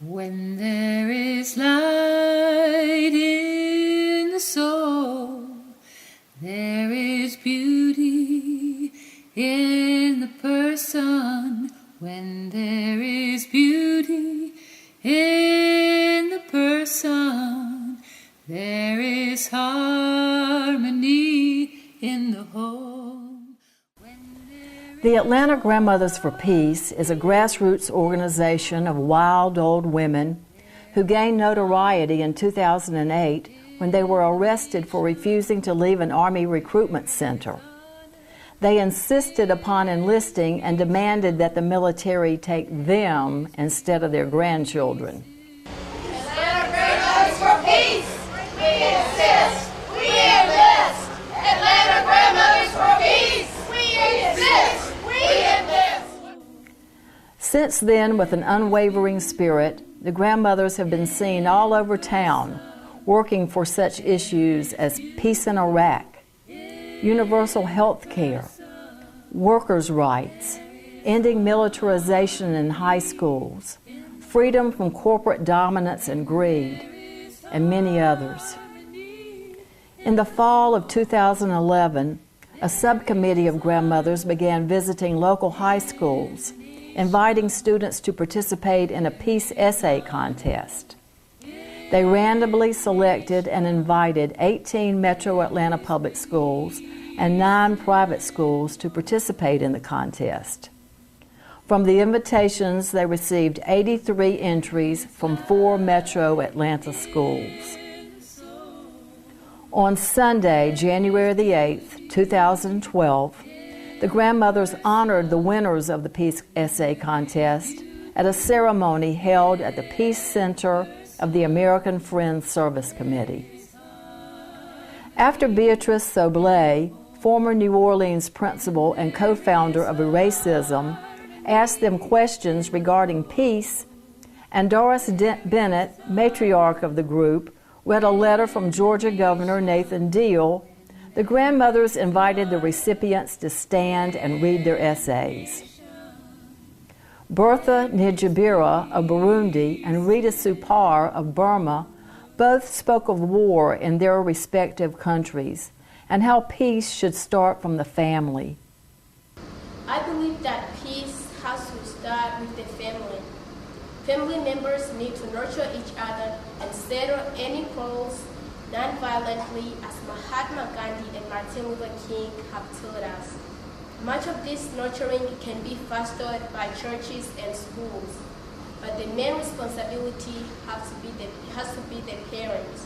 When there is light in the soul, there is beauty in the person. When there is beauty in the person, there is harmony in the home. The Atlanta Grandmothers for Peace is a grassroots organization of wild old women who gained notoriety in 2008 when they were arrested for refusing to leave an Army recruitment center. They insisted upon enlisting and demanded that the military take them instead of their grandchildren. Atlanta Grandmothers for Peace! We insist! We enlist! Atlanta Grandmothers for Peace! We insist! We enlist! Since then, with an unwavering spirit, the grandmothers have been seen all over town, working for such issues as peace in Iraq, universal health care, workers' rights, ending militarization in high schools, freedom from corporate dominance and greed, and many others. In the fall of 2011, a subcommittee of grandmothers began visiting local high schools, inviting students to participate in a peace essay contest. They randomly selected and invited 18 Metro Atlanta public schools and 9 private schools to participate in the contest. From the invitations, they received 83 entries from 4 Metro Atlanta schools. On Sunday, January the 8th, 2012, the grandmothers honored the winners of the Peace Essay Contest at a ceremony held at the Peace Center of the American Friends Service Committee. After Beatrice Soblé, former New Orleans principal and co-founder of Eracism, asked them questions regarding peace, and Doris Bennett, matriarch of the group, read a letter from Georgia Governor Nathan Deal, the grandmothers invited the recipients to stand and read their essays. Bertha Njibira of Burundi and Rita Supar of Burma both spoke of war in their respective countries and how peace should start from the family. I believe that peace has to start with the family. Family members need to nurture each other and settle any quarrels non-violently, as Mahatma Gandhi and Martin Luther King have told us. Much of this nurturing can be fostered by churches and schools, but the main responsibility has to be the parents.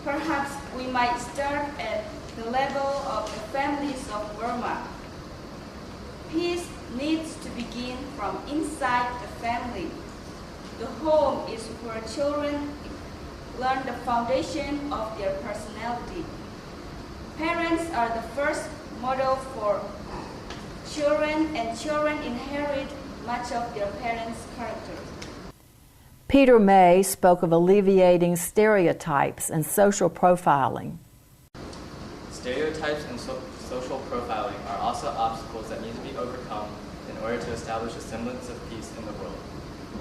Perhaps we might start at the level of the families of Burma. Peace needs to begin from inside the family. The home is where children learn the foundation of their personality. Parents are the first model for children, and children inherit much of their parents' character. Peter May spoke of alleviating stereotypes and social profiling. Stereotypes and social profiling are also obstacles that need to be overcome in order to establish a semblance of peace in the world.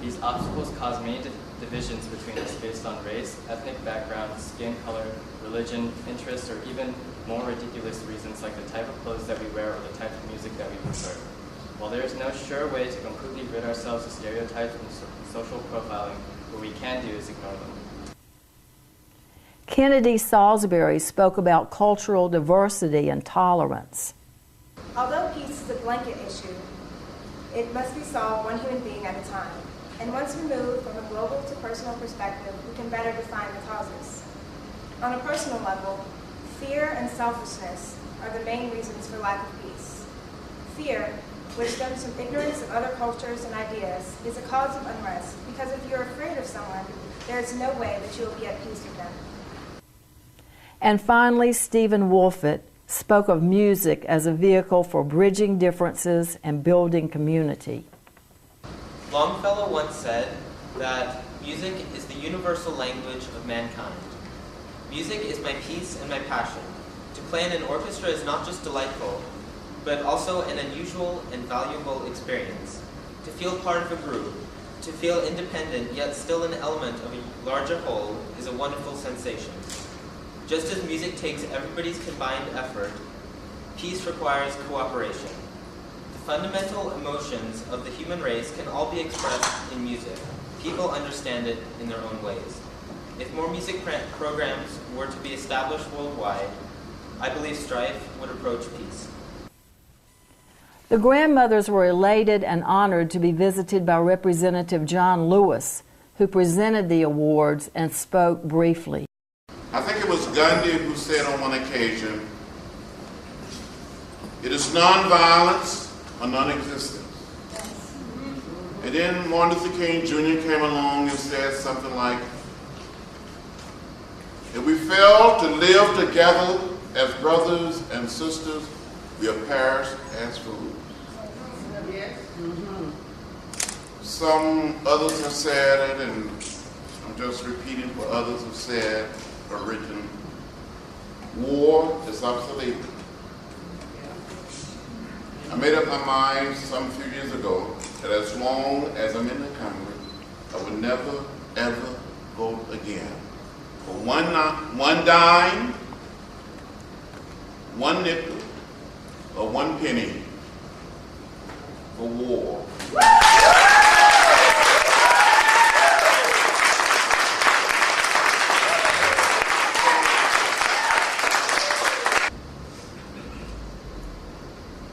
These obstacles cause many divisions between us based on race, ethnic background, skin color, religion, interests, or even more ridiculous reasons like the type of clothes that we wear or the type of music that we prefer. While there is no sure way to completely rid ourselves of stereotypes and social profiling, what we can do is ignore them. Kennedy Salisbury spoke about cultural diversity and tolerance. Although peace is a blanket issue, it must be solved one human being at a time. And once we move from a global to personal perspective, we can better define the causes. On a personal level, fear and selfishness are the main reasons for lack of peace. Fear, which stems from ignorance of other cultures and ideas, is a cause of unrest, because if you're afraid of someone, there is no way that you will be at peace with them. And finally, Stephen Wolfett spoke of music as a vehicle for bridging differences and building community. Longfellow once said that music is the universal language of mankind. Music is my peace and my passion. To play in an orchestra is not just delightful, but also an unusual and valuable experience. To feel part of a group, to feel independent yet still an element of a larger whole is a wonderful sensation. Just as music takes everybody's combined effort, peace requires cooperation. The fundamental emotions of the human race can all be expressed in music. People understand it in their own ways. If more music programs were to be established worldwide, I believe strife would approach peace. The grandmothers were elated and honored to be visited by Representative John Lewis, who presented the awards and spoke briefly. I think it was Gandhi who said on one occasion, "It is nonviolence or non-existence." And then Martin Luther King Jr. came along and said something like, "If we fail to live together as brothers and sisters, we have perished as fools." Some others have said it, and I'm just repeating what others have said or written. War is obsolete. I made up my mind some few years ago that as long as I'm in the country, I would never, ever vote again for one dime, one nickel, or one penny for war.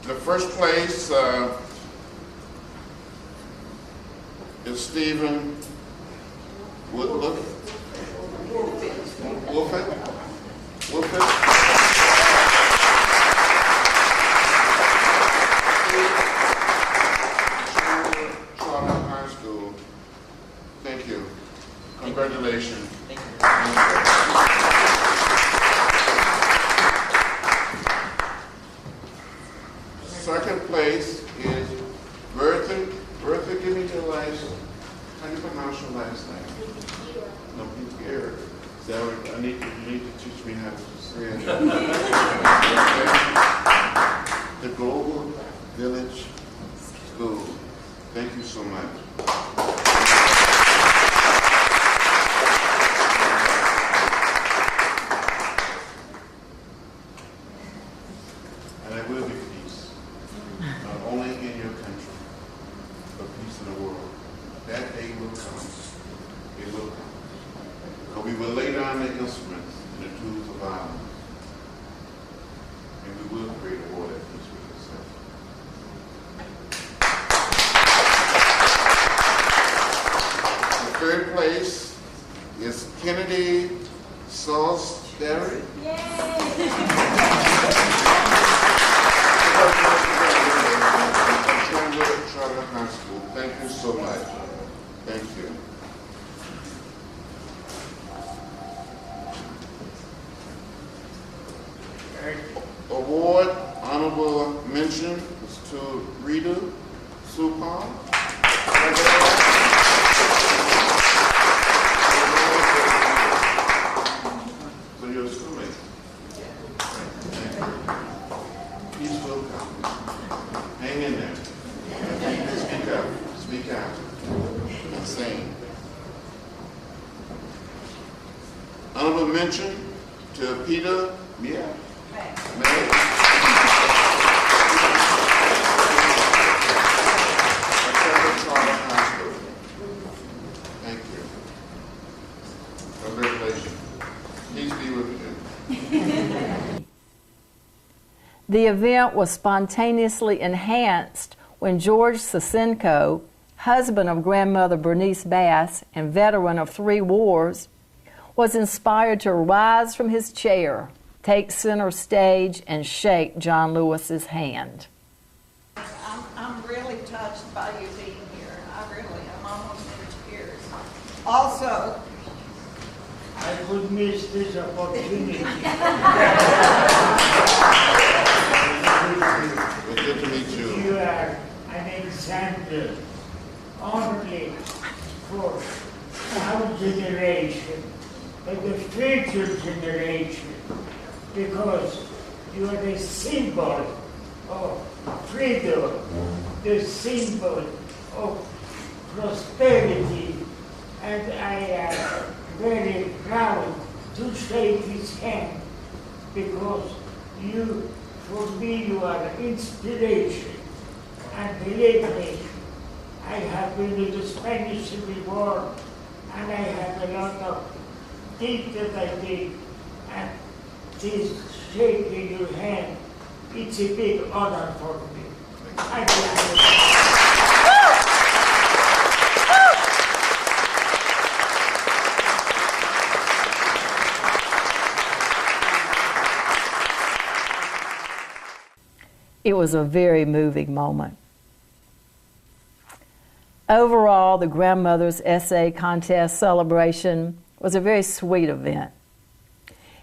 The first place is Stephen Woodlook. Wolfett. Charlotte High School. Thank you. Congratulations. Thank you. Second place is Bertha, give me your last, how do you pronounce your last name? No, Pierre. You need to teach me how to say it. The Global Village School. Thank you so much. And there will be peace, not only in your country, but peace in the world. That day will come. It will come. But we will lay down the instruments and the tools of violence, and we will create a world at peace with itself. The third place is Kennedy Salisbury. Charlotte High School. Thank you so much. Thank you. Award, honorable mention is to Rita Supal. So you're a schoolmate. Peace will come. Hang in there. Speak up. Speak out. And sing. Honorable mention to Peter May. Thank you. Congratulations. Peace be with you. The event was spontaneously enhanced when George Sasenko, husband of grandmother Bernice Bass and veteran of 3 wars, was inspired to rise from his chair, take center stage, and shake John Lewis's hand. I'm really touched by you being here. I really am, almost in tears. Also, I could miss this opportunity. Good to meet you. You are an example only for our generation, but the future generation, because you are the symbol of freedom, the symbol of prosperity, and I am very proud to shake his hand because you, for me, you are inspiration. And believe me, I have been in the Spanish Civil War, and I have a lot of things that I did, and this shaking your hand, it's a big honor for me. Thank you. It was a very moving moment. Overall, the Grandmother's Essay Contest celebration was a very sweet event.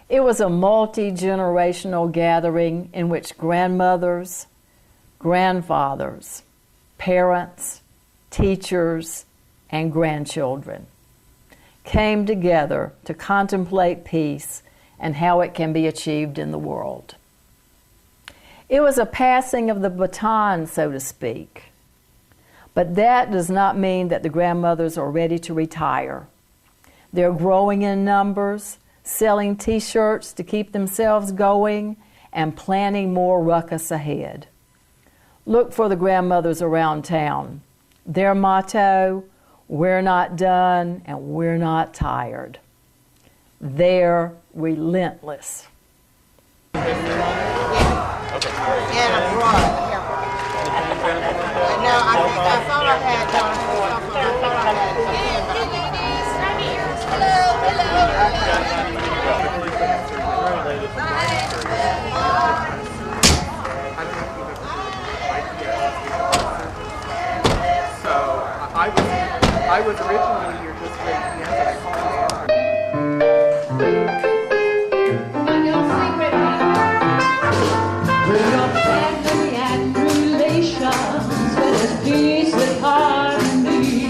It was a multi-generational gathering in which grandmothers, grandfathers, parents, teachers, and grandchildren came together to contemplate peace and how it can be achieved in the world. It was a passing of the baton, so to speak. But that does not mean that the grandmothers are ready to retire. They're growing in numbers, selling T-shirts to keep themselves going, and planning more ruckus ahead. Look for the grandmothers around town. Their motto, "We're not done and we're not tired." They're relentless. And abroad. No, I thought I had I was originally here just raising hands, and I called you. Peace and harmony. Bring your family and relations. There's peace and harmony.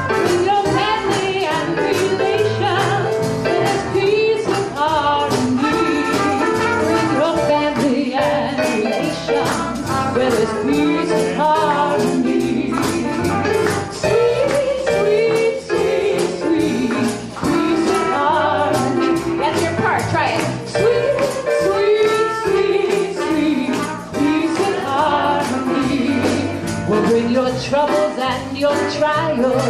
Bring your family and relations. Where there's peace and harmony. Sweet, sweet, sweet, sweet, peace and harmony. That's your part. Try it. Sweet, sweet, sweet, sweet, peace and harmony. Well, bring your troubles and your trials,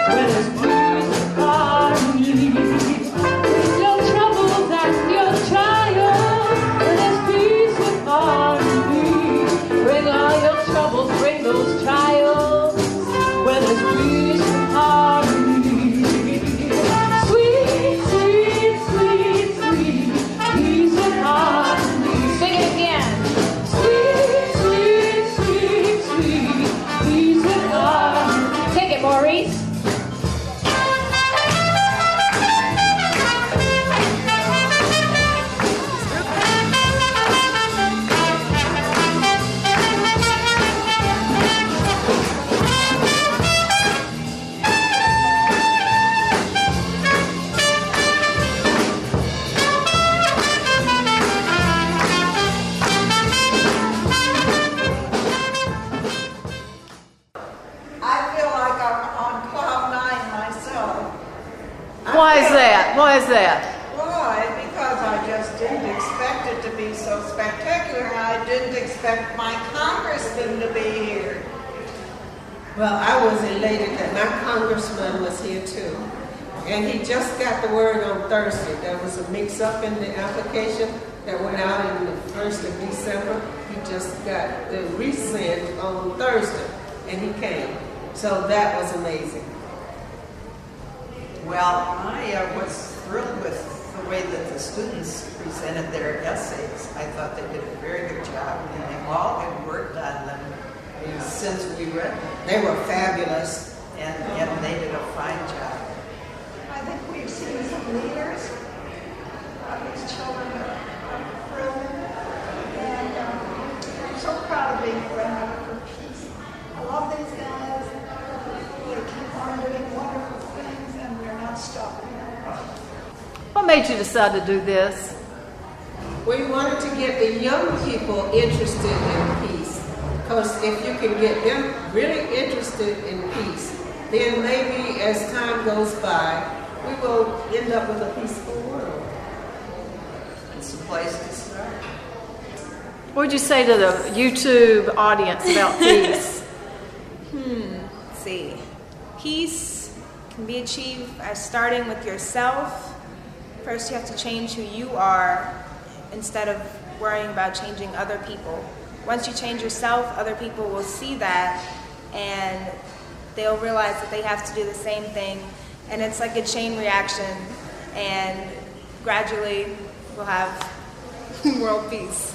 where there's peace and harmony. Bring your troubles and your trials, where there's peace and harmony. Bring all your troubles, bring those trials, where there's peace and harmony. Sweet, sweet, sweet, sweet, peace and harmony. Sing it again. Sweet, sweet, sweet, sweet, peace and harmony. Take it, Maurice. I feel like I'm on cloud nine myself. Why is that? Why is that? Why? Because I just didn't expect it to be so spectacular. I didn't expect my congressman to be here. Well, I was elated that my congressman was here too. And he just got the word on Thursday. There was a mix-up in the application that went out on the 1st of December. He just got the resend on Thursday, and he came. So that was amazing. Well, I was thrilled with the way that the students presented their essays. I thought they did a very good job, and they all had worked on them since we read them. They were fabulous. And they did a fine job. I think we've seen some leaders. These children are brilliant. And I'm so proud of being a grandmother for peace. I love these guys. They keep on doing wonderful things, and we're not stopping. What made you decide to do this? We wanted to get the young people interested in peace. Because if you can get them really interested in peace, then maybe as time goes by, we will end up with a peaceful world. It's a place to start. What would you say to the YouTube audience about peace? Let's see. Peace can be achieved by starting with yourself. First, you have to change who you are instead of worrying about changing other people. Once you change yourself, other people will see that and they'll realize that they have to do the same thing. And it's like a chain reaction, and gradually we'll have world peace.